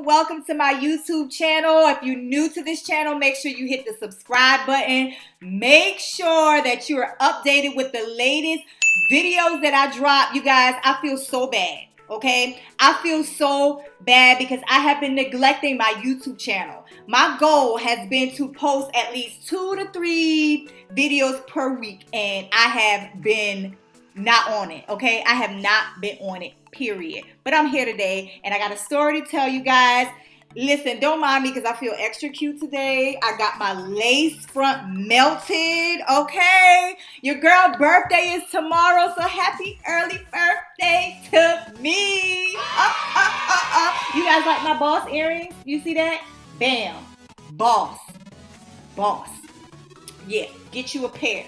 welcome to my YouTube channel. If you're new to this channel, make sure you hit the subscribe button. Make sure that you're updated with the latest videos that I drop. You guys, I feel so bad, okay? I feel so bad because I have been neglecting my YouTube channel. My goal has been to post at least 2 to 3 videos per week, and I have been not on it, okay? I have not been on it, period. But I'm here today, and I got a story to tell you guys. Listen, don't mind me because I feel extra cute today. I got my lace front melted, okay? Your girl birthday is tomorrow, so happy early birthday to me. You guys like my boss earrings? You see that? Bam. Boss. Yeah, get you a pair.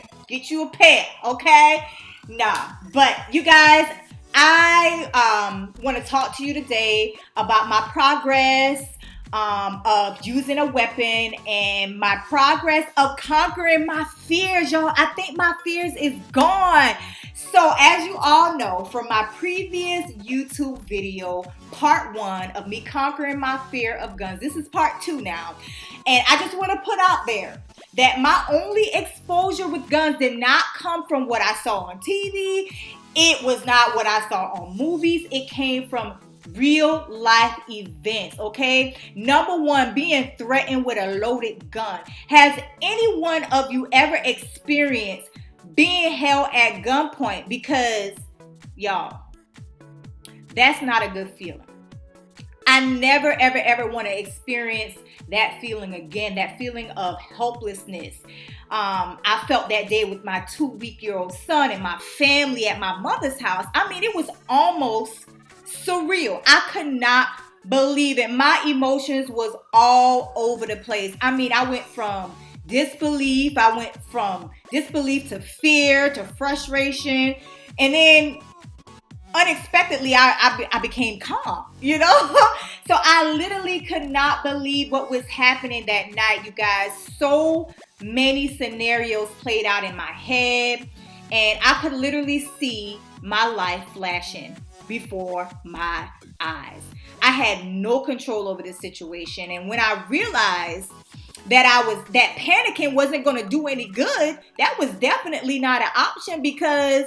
Okay? Nah, but you guys, I want to talk to you today about my progress of using a weapon and my progress of conquering my fears, y'all. I think my fears is gone. So as you all know from my previous YouTube video, part 1 of me conquering my fear of guns, this is part 2 now. And I just want to put out there that my only exposure with guns did not come from what I saw on TV. It was not what I saw on movies. It came from real life events, okay? Number 1, being threatened with a loaded gun. Has any one of you ever experienced being held at gunpoint? Because, y'all, that's not a good feeling. I never, ever want to experience that feeling again, that feeling of helplessness. I felt that day with my 2-week-old son and my family at my mother's house. I mean, it was almost surreal. I could not believe it. My emotions was all over the place. I mean, I went from disbelief. To fear, to frustration. And then unexpectedly, I became calm, you know? So I literally could not believe what was happening that night, you guys. So many scenarios played out in my head, and I could literally see my life flashing before my eyes. I had no control over this situation, and when I realized that panicking wasn't going to do any good, that was definitely not an option, because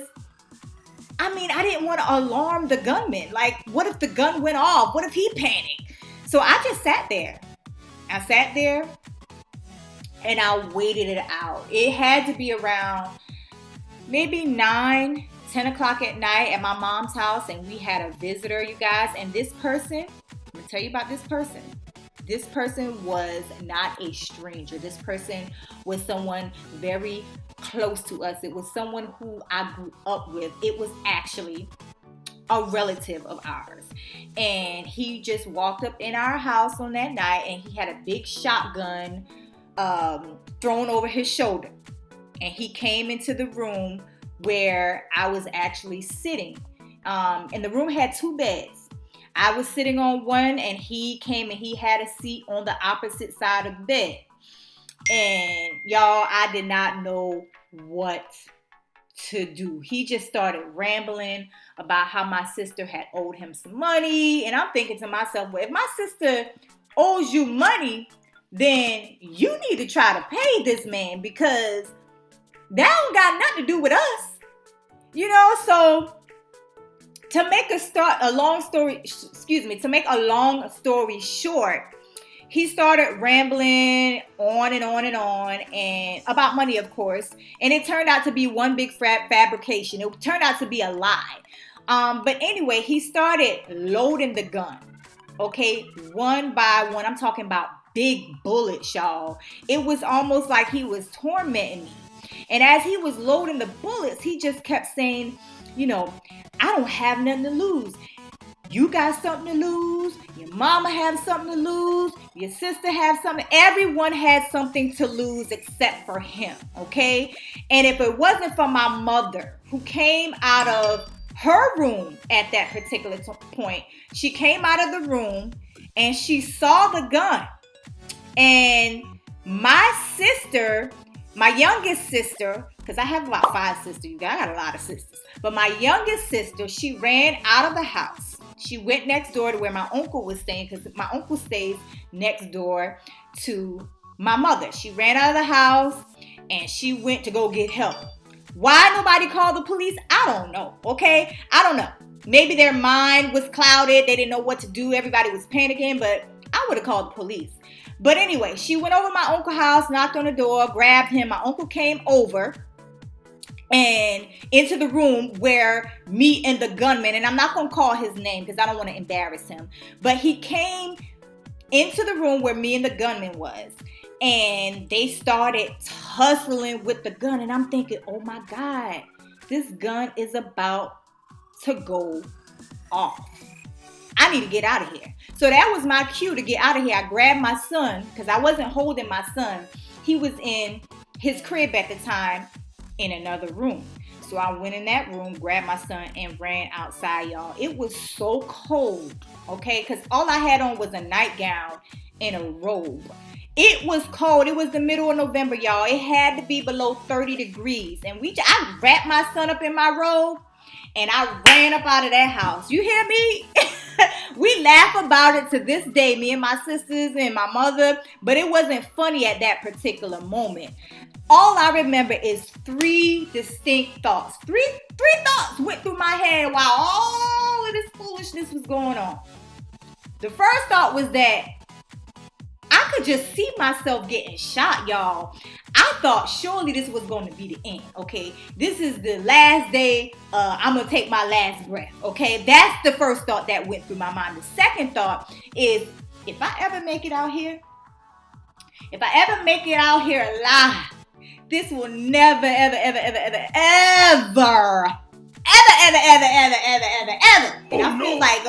I mean, I didn't want to alarm the gunman. Like, what if the gun went off? What if he panicked? So I just sat there. And I waited it out. It had to be around maybe 9, 10 o'clock at night at my mom's house, and we had a visitor, you guys. And this person, I'm going to tell you about this person. This person was not a stranger. This person was someone very close to us. It was someone who I grew up with. It was actually a relative of ours. And he just walked up in our house on that night, and he had a big shotgun thrown over his shoulder. And he came into the room where I was actually sitting. And the room had 2 beds. I was sitting on one, and he came and he had a seat on the opposite side of the bed. And y'all, I did not know what to do. He just started rambling about how my sister had owed him some money. And I'm thinking to myself, well, if my sister owes you money, then you need to try to pay this man, because that don't got nothing to do with us. You know, so to make a long story short, he started rambling on and about money, of course. And it turned out to be one big fabrication. It turned out to be a lie. But anyway, he started loading the gun. Okay, one by one. I'm talking about big bullets, y'all. It was almost like he was tormenting me. And as he was loading the bullets, he just kept saying, you know, I don't have nothing to lose. You got something to lose. Your mama has something to lose. Your sister has something. Everyone had something to lose except for him, okay? And if it wasn't for my mother, who came out of her room at that particular point, she came out of the room and she saw the gun. And my sister, my youngest sister, because I have about 5 sisters, you guys, I got a lot of sisters. But my youngest sister, she ran out of the house. She went next door to where my uncle was staying, because my uncle stays next door to my mother. She ran out of the house and she went to go get help. Why nobody called the police? I don't know, okay? I don't know. Maybe their mind was clouded. They didn't know what to do. Everybody was panicking, but I would have called the police. But anyway, she went over to my uncle's house, knocked on the door, grabbed him. My uncle came over and into the room where me and the gunman, and I'm not going to call his name because I don't want to embarrass him, but he came into the room where me and the gunman was, and they started tussling with the gun, and I'm thinking, oh my God, this gun is about to go off. I need to get out of here. So that was my cue to get out of here. I grabbed my son, because I wasn't holding my son. He was in his crib at the time in another room. So I went in that room, grabbed my son, and ran outside, y'all. It was so cold, okay? Because all I had on was a nightgown and a robe. It was cold. It was the middle of November, y'all. It had to be below 30 degrees. And I wrapped my son up in my robe, and I ran up out of that house. You hear me? We laugh about it to this day, me and my sisters and my mother, but it wasn't funny at that particular moment. All I remember is three distinct thoughts. Three thoughts went through my head while all of this foolishness was going on. The first thought was that I could just see myself getting shot, y'all. I thought surely this was going to be the end, okay? This is the last day. I'm going to take my last breath, okay? That's the first thought that went through my mind. The second thought is, if I ever make it out here alive, this will never, ever, ever, ever, ever, ever, and I feel like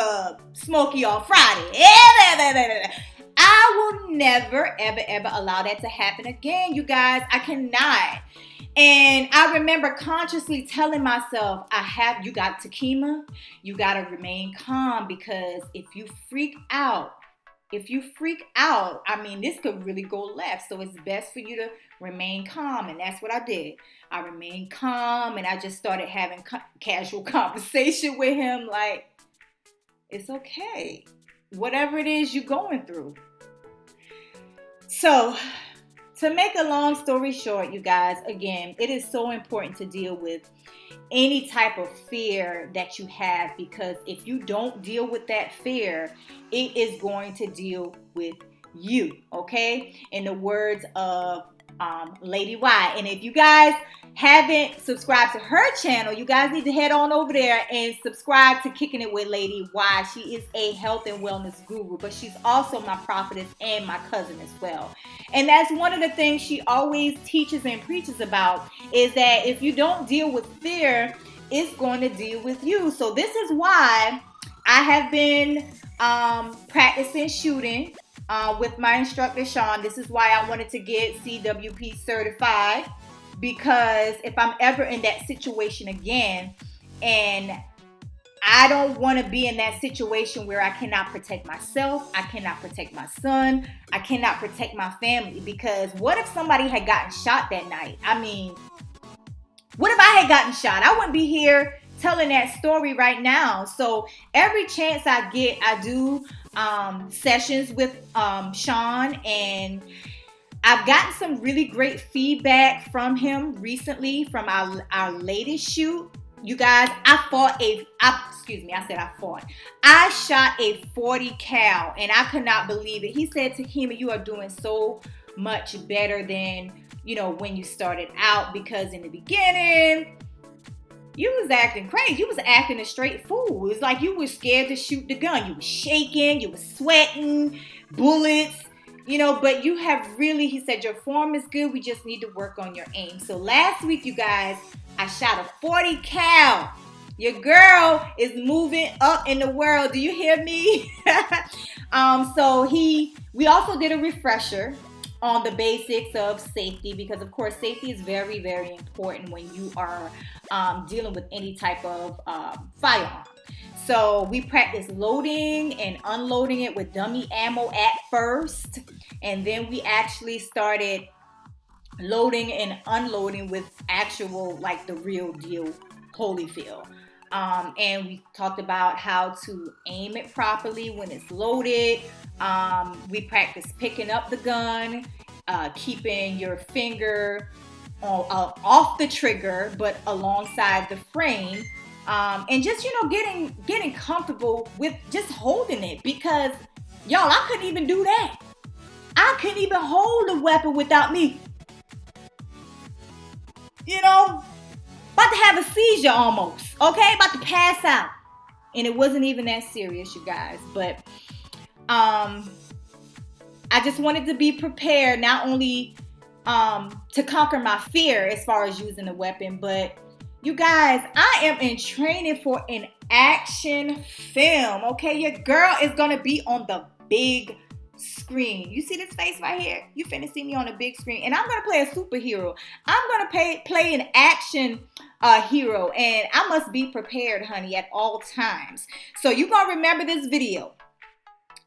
Smokey on Friday. I will never, ever, ever allow that to happen again, you guys. I cannot. And I remember consciously telling myself, you got Takima, you got to remain calm, because if you freak out, I mean, this could really go left. So it's best for you to remain calm. And that's what I did. I remained calm, and I just started having casual conversation with him. Like, it's okay. Whatever it is you're going through. So, to make a long story short, you guys, again, it is so important to deal with any type of fear that you have, because if you don't deal with that fear, it is going to deal with you, okay? In the words of Lady Y. And if you guys haven't subscribed to her channel, you guys need to head on over there and subscribe to Kicking It with Lady Y. She is a health and wellness guru, but she's also my prophetess and my cousin as well. And that's one of the things she always teaches and preaches about, is that if you don't deal with fear, it's going to deal with you. So this is why I have been practicing shooting with my instructor, Sean. This is why I wanted to get CWP certified, because if I'm ever in that situation again, and I don't want to be in that situation where I cannot protect myself, I cannot protect my son, I cannot protect my family, because what if somebody had gotten shot that night? I mean, what if I had gotten shot? I wouldn't be here telling that story right now. So every chance I get, I do sessions with Sean, and I've gotten some really great feedback from him recently from our latest shoot. You guys, I shot a 40 cal, and I could not believe it. He said, Takima, you are doing so much better than, when you started out, because in the beginning, you was acting crazy. You was acting a straight fool. It's like you were scared to shoot the gun. You were shaking, you were sweating, bullets, but you have really, he said, your form is good. We just need to work on your aim. So last week, you guys, I shot a 40 cal. Your girl is moving up in the world. Do you hear me? So we also did a refresher on the basics of safety, because of course safety is very, very important when you are dealing with any type of firearm. So we practiced loading and unloading it with dummy ammo at first, and then we actually started loading and unloading with actual, like, the real deal Holyfield. And we talked about how to aim it properly when it's loaded. We practiced picking up the gun, keeping your finger off the trigger, but alongside the frame. And just, getting comfortable with just holding it, because y'all, I couldn't even do that. I couldn't even hold the weapon without me, about to have a seizure almost, okay? About to pass out. And it wasn't even that serious, you guys. But I just wanted to be prepared, not only to conquer my fear as far as using a weapon, but you guys, I am in training for an action film, okay? Your girl is going to be on the big screen. You see this face right here? You finna see me on the big screen. And I'm going to play a superhero. I'm going to play an action hero. And I must be prepared, honey, at all times. So you're going to remember this video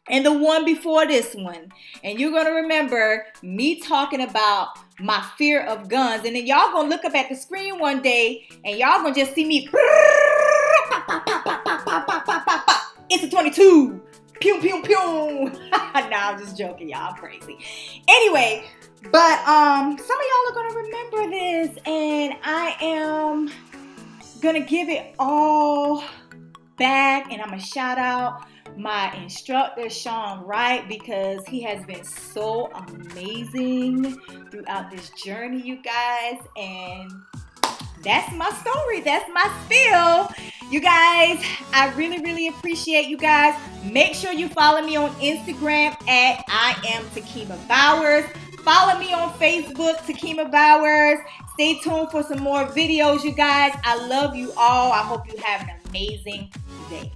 and the one before this one. And you're going to remember me talking about my fear of guns. And then y'all going to look up at the screen one day and y'all going to just see me. It's a 22. Pew, pew, pew. Nah, I'm just joking, y'all. I'm crazy. Anyway, but some of y'all are going to remember this. And I am going to give it all back. And I'm going to shout out my instructor, Sean Wright, because he has been so amazing throughout this journey, you guys. And that's my story. That's my spiel. You guys, I really, really appreciate you guys. Make sure you follow me on Instagram at I am Takima Bowers. Follow me on Facebook, Takima Bowers. Stay tuned for some more videos, you guys. I love you all. I hope you have an amazing day.